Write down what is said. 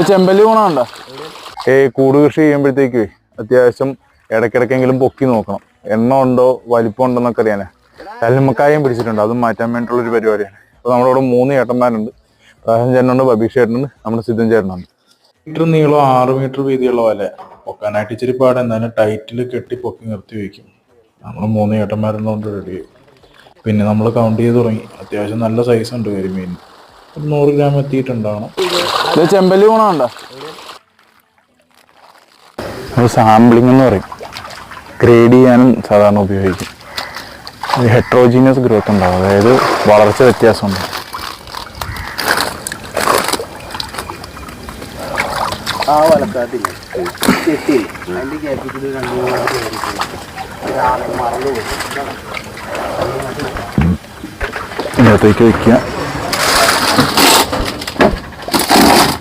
ചെമ്പല്ലി ഗുണമുണ്ടോ? കൂട് കൃഷി ചെയ്യുമ്പോഴത്തേക്ക് അത്യാവശ്യം ഇടയ്ക്കിടയ്ക്കെങ്കിലും പൊക്കി നോക്കണം. എണ്ണം ഉണ്ടോ വലിപ്പം ഉണ്ടോ എന്നൊക്കെ അറിയാനേ. കല്ലുമ്മക്കായും പിടിച്ചിട്ടുണ്ട്, അതും മാറ്റാൻ വേണ്ടിയിട്ടുള്ളൊരു പരിപാടിയാണ്. അപ്പോൾ നമ്മളിവിടെ 3 ഏട്ടന്മാരുണ്ട്. പ്രകാശൻ ചേട്ടനുണ്ട്, ബബീഷ് ചേട്ടനുണ്ട്, നമ്മുടെ സിദ്ധൻ ചേട്ടനുണ്ട്. മീറ്റർ നീളം 6 മീറ്റർ വീതിയുള്ള വല പൊക്കാനായിട്ട് ഇച്ചിരി പാട്. എന്തായാലും ടൈറ്റിൽ കെട്ടി പൊക്കി നിർത്തി വയ്ക്കും. നമ്മൾ 3 ഏട്ടന്മാരെന്നുകൊണ്ട് റെഡി ആയി. പിന്നെ നമ്മൾ കൗണ്ട് ചെയ്ത് തുടങ്ങി. അത്യാവശ്യം നല്ല സൈസ് ഉണ്ട് കരിമീൻ. 100 ഗ്രാം എത്തിയിട്ടുണ്ടാവണം. ഇത് ചെമ്പല്ലി ഗുണമുണ്ടോ? അത് സാമ്പിളിംഗ് എന്ന് പറയും. ഗ്രേഡ് ചെയ്യാനും സാധാരണ ഉപയോഗിക്കും. ഹെട്രോജീനിയസ് ഗ്രോത്ത് ഉണ്ടാവും, അതായത് വളർച്ച വ്യത്യാസമുണ്ട്. ഇതിനകത്തേക്ക് വയ്ക്കുക.